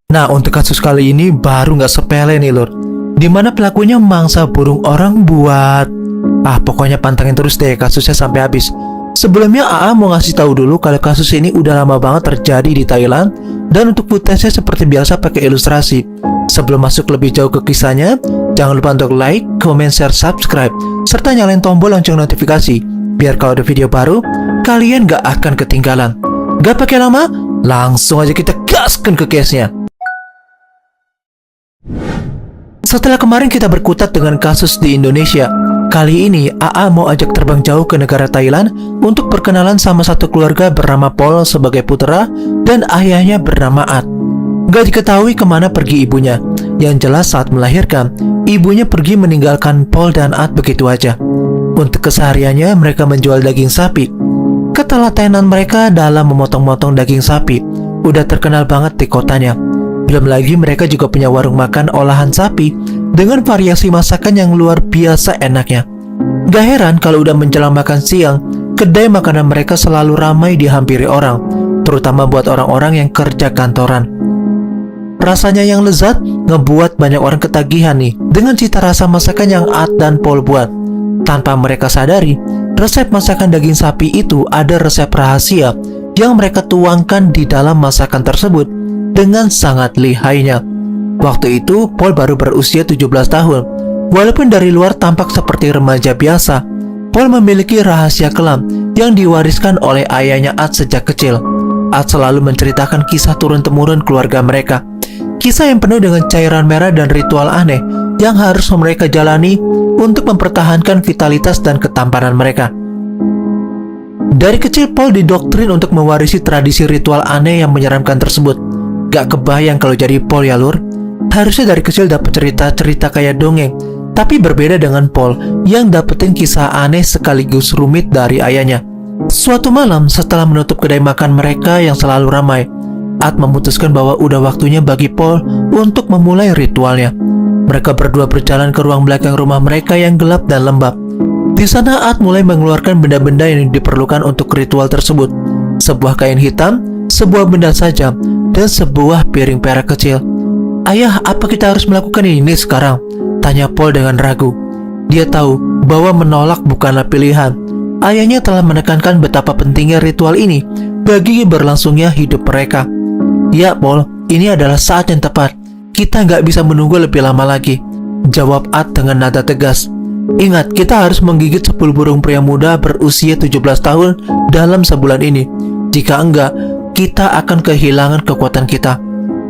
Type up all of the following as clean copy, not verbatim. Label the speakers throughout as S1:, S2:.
S1: Nah, untuk kasus kali ini baru nggak sepele nih, Lur. Dimana pelakunya mangsa burung orang buat... pokoknya pantengin terus deh kasusnya sampai habis. Sebelumnya AA mau ngasih tahu dulu kalau kasus ini udah lama banget terjadi di Thailand, dan untuk footage-nya seperti biasa pakai ilustrasi. Sebelum masuk lebih jauh ke kisahnya, jangan lupa untuk like, comment, share, subscribe, serta nyalain tombol lonceng notifikasi, biar kalau ada video baru, kalian gak akan ketinggalan. Gak pakai lama, langsung aja kita gaskan ke case-nya. Setelah kemarin kita berkutat dengan kasus di Indonesia, kali ini AA mau ajak terbang jauh ke negara Thailand untuk perkenalan sama satu keluarga bernama Paul sebagai putra dan ayahnya bernama At. Gak diketahui kemana pergi ibunya. Yang jelas saat melahirkan, ibunya pergi meninggalkan Paul dan At begitu aja. Untuk kesehariannya mereka menjual daging sapi. Ketelatenan mereka dalam memotong-motong daging sapi udah terkenal banget di kotanya. Belum lagi mereka juga punya warung makan olahan sapi dengan variasi masakan yang luar biasa enaknya. Gak heran kalau udah menjelang makan siang, kedai makanan mereka selalu ramai dihampiri orang, terutama buat orang-orang yang kerja kantoran. Rasanya yang lezat ngebuat banyak orang ketagihan nih dengan cita rasa masakan yang At dan Paul buat. Tanpa mereka sadari, resep masakan daging sapi itu ada resep rahasia yang mereka tuangkan di dalam masakan tersebut dengan sangat lihainya. Waktu itu Paul baru berusia 17 tahun. Walaupun dari luar tampak seperti remaja biasa, Paul memiliki rahasia kelam yang diwariskan oleh ayahnya At sejak kecil. At selalu menceritakan kisah turun-temurun keluarga mereka. Kisah yang penuh dengan cairan merah dan ritual aneh yang harus mereka jalani untuk mempertahankan vitalitas dan ketampanan mereka. Dari kecil Paul didoktrin untuk mewarisi tradisi ritual aneh yang menyeramkan tersebut. Gak kebayang kalau jadi Paul ya, Lur. Harusnya dari kecil dapat cerita-cerita kayak dongeng. Tapi berbeda dengan Paul yang dapetin kisah aneh sekaligus rumit dari ayahnya. Suatu malam setelah menutup kedai makan mereka yang selalu ramai, At memutuskan bahwa udah waktunya bagi Paul untuk memulai ritualnya. Mereka berdua berjalan ke ruang belakang rumah mereka yang gelap dan lembab. Di sana At mulai mengeluarkan benda-benda yang diperlukan untuk ritual tersebut. Sebuah kain hitam, sebuah benda sajam, dan sebuah piring perak kecil. "Ayah, apa kita harus melakukan ini sekarang?" tanya Paul dengan ragu. Dia tahu bahwa menolak bukanlah pilihan. Ayahnya telah menekankan betapa pentingnya ritual ini bagi berlangsungnya hidup mereka. "Ya Paul, ini adalah saat yang tepat. Kita nggak bisa menunggu lebih lama lagi," jawab At dengan nada tegas. "Ingat, kita harus menggigit 10 burung pria muda berusia 17 tahun dalam sebulan ini. Jika enggak, kita akan kehilangan kekuatan kita."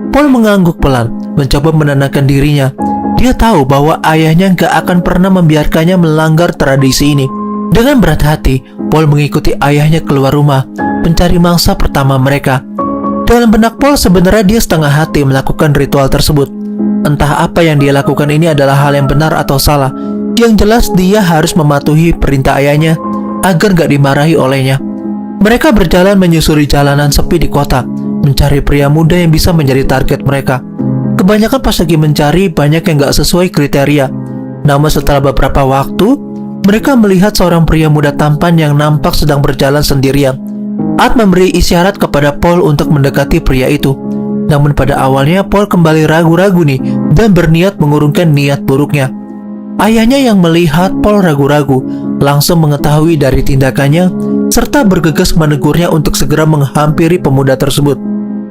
S1: Paul mengangguk pelan, mencoba menenangkan dirinya. Dia tahu bahwa ayahnya gak akan pernah membiarkannya melanggar tradisi ini. Dengan berat hati, Paul mengikuti ayahnya keluar rumah, mencari mangsa pertama mereka. Dalam benak Paul sebenarnya dia setengah hati melakukan ritual tersebut. Entah apa yang dia lakukan ini adalah hal yang benar atau salah. Yang jelas dia harus mematuhi perintah ayahnya agar gak dimarahi olehnya. Mereka berjalan menyusuri jalanan sepi di kota, mencari pria muda yang bisa menjadi target mereka. Kebanyakan pas lagi mencari, banyak yang gak sesuai kriteria. Namun setelah beberapa waktu, mereka melihat seorang pria muda tampan yang nampak sedang berjalan sendirian. At memberi isyarat kepada Paul untuk mendekati pria itu. Namun pada awalnya Paul kembali ragu-ragu nih dan berniat mengurungkan niat buruknya. Ayahnya yang melihat Paul ragu-ragu langsung mengetahui dari tindakannya serta bergegas menegurnya untuk segera menghampiri pemuda tersebut.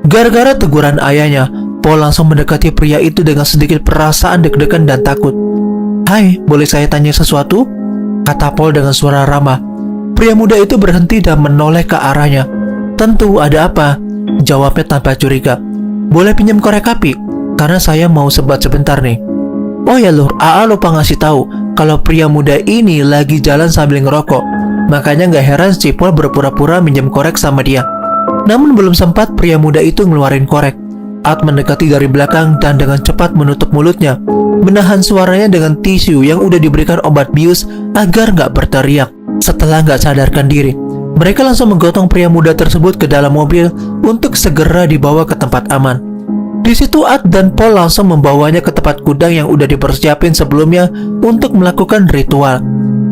S1: Gara-gara teguran ayahnya, Paul langsung mendekati pria itu dengan sedikit perasaan deg-degan dan takut. "Hai, boleh saya tanya sesuatu?" kata Paul dengan suara ramah. Pria muda itu berhenti dan menoleh ke arahnya. "Tentu, ada apa?" jawabnya tanpa curiga. "Boleh pinjam korek api? Karena saya mau sebat sebentar nih." "Oh ya Lur, AA lupa ngasih tahu kalau pria muda ini lagi jalan sambil ngerokok. Makanya gak heran si Paul berpura-pura minjem korek sama dia." Namun belum sempat pria muda itu ngeluarin korek, At mendekati dari belakang dan dengan cepat menutup mulutnya, menahan suaranya dengan tisu yang udah diberikan obat bius agar gak berteriak. Setelah gak sadarkan diri, mereka langsung menggotong pria muda tersebut ke dalam mobil untuk segera dibawa ke tempat aman. Di situ At dan Paul langsung membawanya ke tempat gudang yang udah dipersiapin sebelumnya untuk melakukan ritual.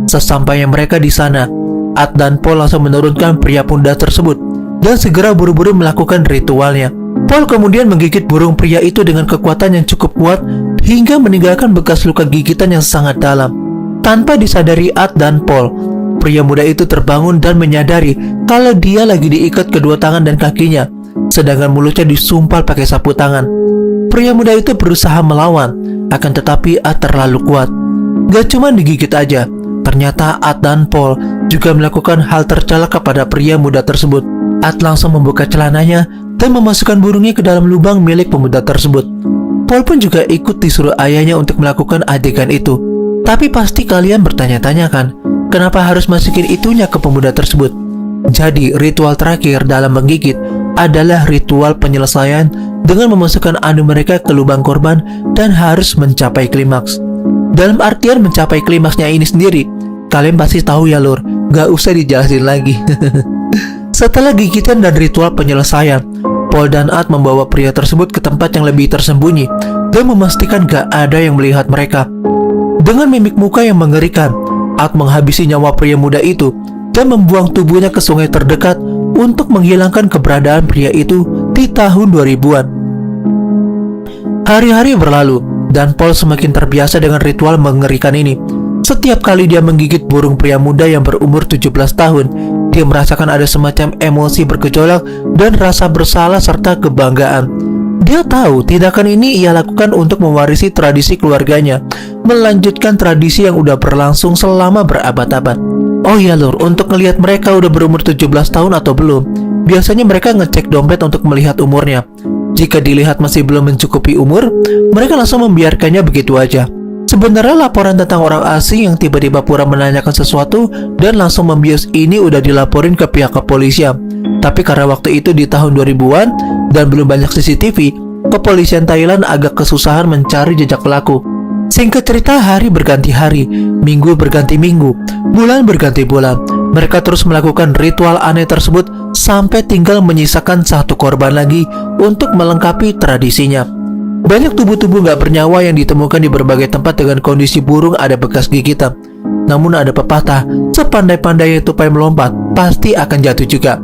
S1: Sesampainya mereka di sana, At dan Paul langsung menurunkan pria muda tersebut dan segera buru-buru melakukan ritualnya. Paul kemudian menggigit burung pria itu dengan kekuatan yang cukup kuat hingga meninggalkan bekas luka gigitan yang sangat dalam. Tanpa disadari Art dan Paul, pria muda itu terbangun dan menyadari kalau dia lagi diikat kedua tangan dan kakinya, sedangkan mulutnya disumpal pakai sapu tangan. Pria muda itu berusaha melawan, akan tetapi Art terlalu kuat. Gak cuma digigit aja, ternyata Art dan Paul juga melakukan hal tercela kepada pria muda tersebut. Art langsung membuka celananya dan memasukkan burungnya ke dalam lubang milik pemuda tersebut. Paul pun juga ikut disuruh ayahnya untuk melakukan adegan itu. Tapi pasti kalian bertanya-tanya kan, kenapa harus masukin itunya ke pemuda tersebut? Jadi ritual terakhir dalam menggigit adalah ritual penyelesaian dengan memasukkan anu mereka ke lubang korban dan harus mencapai klimaks. Dalam artian mencapai klimaksnya ini sendiri, kalian pasti tahu ya lur, gak usah dijelasin lagi. Setelah gigitan dan ritual penyelesaian, Paul dan Art membawa pria tersebut ke tempat yang lebih tersembunyi dan memastikan gak ada yang melihat mereka. Dengan mimik muka yang mengerikan, Art menghabisi nyawa pria muda itu dan membuang tubuhnya ke sungai terdekat untuk menghilangkan keberadaan pria itu di tahun 2000-an. Hari-hari berlalu dan Paul semakin terbiasa dengan ritual mengerikan ini. Setiap kali dia menggigit burung pria muda yang berumur 17 tahun, dia merasakan ada semacam emosi bergejolak dan rasa bersalah serta kebanggaan. Dia tahu tindakan ini ia lakukan untuk mewarisi tradisi keluarganya, melanjutkan tradisi yang udah berlangsung selama berabad-abad. Oh iya lur, untuk ngelihat mereka udah berumur 17 tahun atau belum, biasanya mereka ngecek dompet untuk melihat umurnya. Jika dilihat masih belum mencukupi umur, mereka langsung membiarkannya begitu aja. Sebenarnya laporan tentang orang asing yang tiba-tiba pura menanyakan sesuatu dan langsung membius ini udah dilaporin ke pihak kepolisian. Tapi karena waktu itu di tahun 2000-an dan belum banyak CCTV, kepolisian Thailand agak kesusahan mencari jejak pelaku. Singkat cerita, hari berganti hari, minggu berganti minggu, bulan berganti bulan. Mereka terus melakukan ritual aneh tersebut sampai tinggal menyisakan satu korban lagi untuk melengkapi tradisinya. Banyak tubuh-tubuh gak bernyawa yang ditemukan di berbagai tempat dengan kondisi burung ada bekas gigitan. Namun ada pepatah, sepandai-pandai tupai melompat, pasti akan jatuh juga.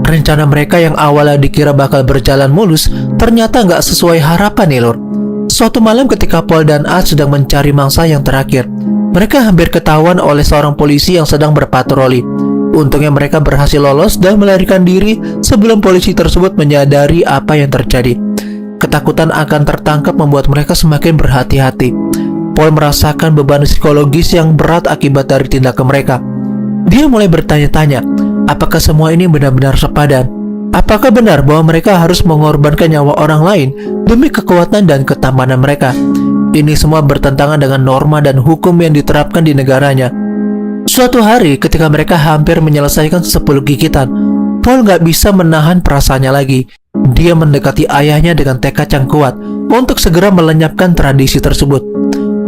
S1: Rencana mereka yang awalnya dikira bakal berjalan mulus, ternyata gak sesuai harapan nih lor. Suatu malam ketika Paul dan Art sedang mencari mangsa yang terakhir, mereka hampir ketahuan oleh seorang polisi yang sedang berpatroli. Untungnya mereka berhasil lolos dan melarikan diri sebelum polisi tersebut menyadari apa yang terjadi. Ketakutan akan tertangkap membuat mereka semakin berhati-hati. Paul merasakan beban psikologis yang berat akibat dari tindakan mereka. Dia mulai bertanya-tanya, apakah semua ini benar-benar sepadan? Apakah benar bahwa mereka harus mengorbankan nyawa orang lain demi kekuatan dan ketamanan mereka? Ini semua bertentangan dengan norma dan hukum yang diterapkan di negaranya. Suatu hari ketika mereka hampir menyelesaikan 10 gigitan, Paul gak bisa menahan perasaannya lagi. Dia mendekati ayahnya dengan tekad yang kuat untuk segera melenyapkan tradisi tersebut.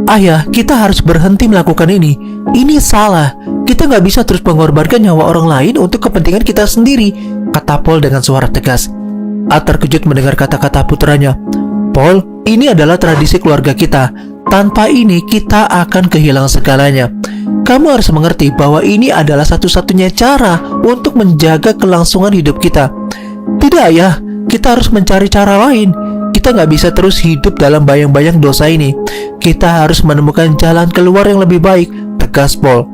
S1: Ayah, kita harus berhenti melakukan ini. Ini salah. Kita gak bisa terus mengorbankan nyawa orang lain untuk kepentingan kita sendiri, kata Paul dengan suara tegas. Art terkejut mendengar kata-kata putranya. Paul, ini adalah tradisi keluarga kita. Tanpa ini kita akan kehilangan segalanya. Kamu harus mengerti bahwa ini adalah satu-satunya cara untuk menjaga kelangsungan hidup kita. Tidak ayah, kita harus mencari cara lain. Kita nggak bisa terus hidup dalam bayang-bayang dosa ini. Kita harus menemukan jalan keluar yang lebih baik, tegas Paul.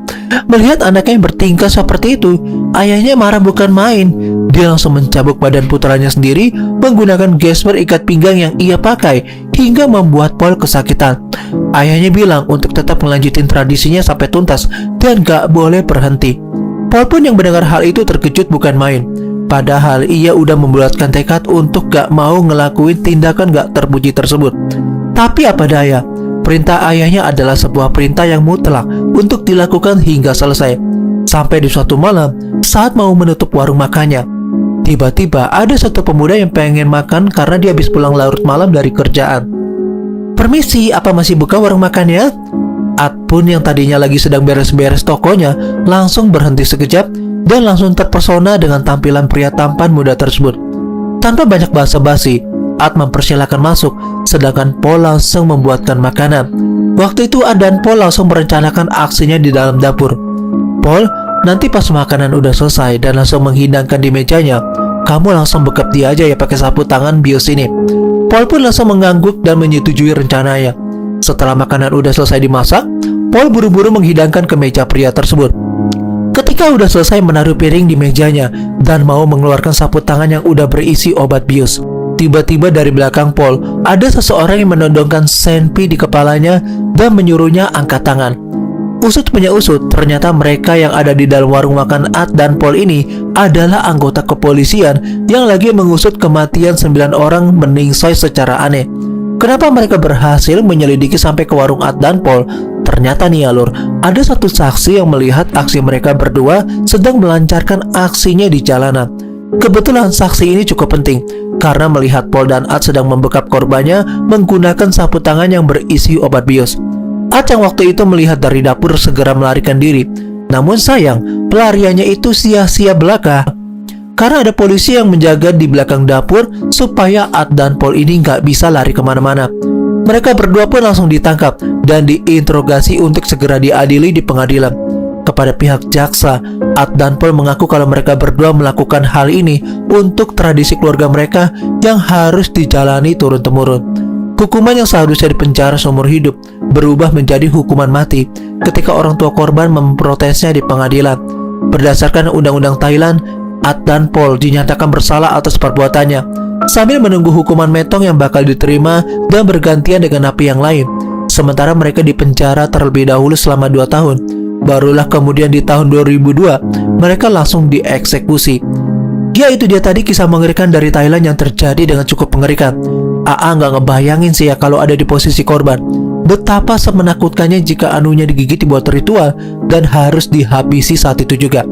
S1: Melihat anaknya yang bertingkah seperti itu, ayahnya marah bukan main. Dia langsung mencabuk badan putranya sendiri menggunakan gesper ikat pinggang yang ia pakai hingga membuat Paul kesakitan. Ayahnya bilang untuk tetap melanjutin tradisinya sampai tuntas dan gak boleh berhenti. Paul pun yang mendengar hal itu terkejut bukan main. Padahal ia udah membulatkan tekad untuk gak mau ngelakuin tindakan gak terpuji tersebut. Tapi apa daya, perintah ayahnya adalah sebuah perintah yang mutlak untuk dilakukan hingga selesai. Sampai di suatu malam, saat mau menutup warung makannya, tiba-tiba ada satu pemuda yang pengen makan karena dia habis pulang larut malam dari kerjaan. Permisi, apa masih buka warung makannya? Art pun yang tadinya lagi sedang beres-beres tokonya langsung berhenti sekejap dan langsung terpesona dengan tampilan pria tampan muda tersebut. Tanpa banyak basa-basi, Art mempersilahkan masuk, sedangkan Paul langsung membuatkan makanan. Waktu itu Art dan Paul langsung merencanakan aksinya di dalam dapur. Paul, nanti pas makanan udah selesai dan langsung menghidangkan di mejanya, kamu langsung bekap dia aja ya pakai sapu tangan bius ini. Paul pun langsung mengangguk dan menyetujui rencananya. Setelah makanan udah selesai dimasak, Paul buru-buru menghidangkan ke meja pria tersebut. Ketika udah selesai menaruh piring di mejanya dan mau mengeluarkan sapu tangan yang udah berisi obat bius, tiba-tiba dari belakang Paul ada seseorang yang menodongkan senpi di kepalanya dan menyuruhnya angkat tangan. Usut punya usut, ternyata mereka yang ada di dalam warung makan Ad dan Paul ini adalah anggota kepolisian yang lagi mengusut kematian 9 orang meningsoi secara aneh. Kenapa mereka berhasil menyelidiki sampai ke warung Ad dan Paul? Ternyata nih ya lur, ada satu saksi yang melihat aksi mereka berdua sedang melancarkan aksinya di jalanan. Kebetulan saksi ini cukup penting karena melihat Paul dan Ad sedang membekap korbannya menggunakan sapu tangan yang berisi obat bius. Ad yang waktu itu melihat dari dapur segera melarikan diri. Namun sayang, pelariannya itu sia-sia belaka karena ada polisi yang menjaga di belakang dapur supaya Ad dan Paul ini nggak bisa lari kemana-mana. Mereka berdua pun langsung ditangkap dan diinterogasi untuk segera diadili di pengadilan. Kepada pihak jaksa, Ad dan Paul mengaku kalau mereka berdua melakukan hal ini untuk tradisi keluarga mereka yang harus dijalani turun-temurun. Hukuman yang seharusnya dipenjara seumur hidup berubah menjadi hukuman mati ketika orang tua korban memprotesnya di pengadilan. Berdasarkan undang-undang Thailand, Ad dan Paul dinyatakan bersalah atas perbuatannya sambil menunggu hukuman metong yang bakal diterima dan bergantian dengan napi yang lain. Sementara mereka dipenjara terlebih dahulu selama 2 tahun. Barulah kemudian di tahun 2002 mereka langsung dieksekusi. Ya, itu dia tadi kisah mengerikan dari Thailand yang terjadi dengan cukup mengerikan. AA nggak ngebayangin sih ya kalau ada di posisi korban. Betapa semenakutkannya jika anunya digigit dibuat ritual dan harus dihabisi saat itu juga.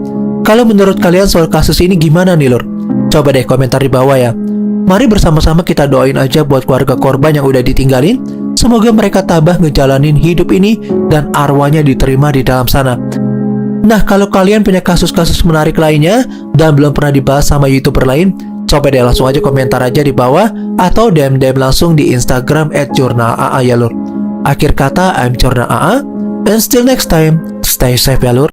S1: Kalau menurut kalian soal kasus ini gimana nih lur? Coba deh komentar di bawah ya. Mari bersama-sama kita doain aja buat keluarga korban yang udah ditinggalin. Semoga mereka tabah ngejalanin hidup ini dan arwahnya diterima di dalam sana. Nah, kalau kalian punya kasus-kasus menarik lainnya dan belum pernah dibahas sama YouTuber lain, coba deh langsung aja komentar aja di bawah atau DM langsung di Instagram @jurnalaa ya lur. Akhir kata, I'm Jurnal AA, and still next time, stay safe ya lur.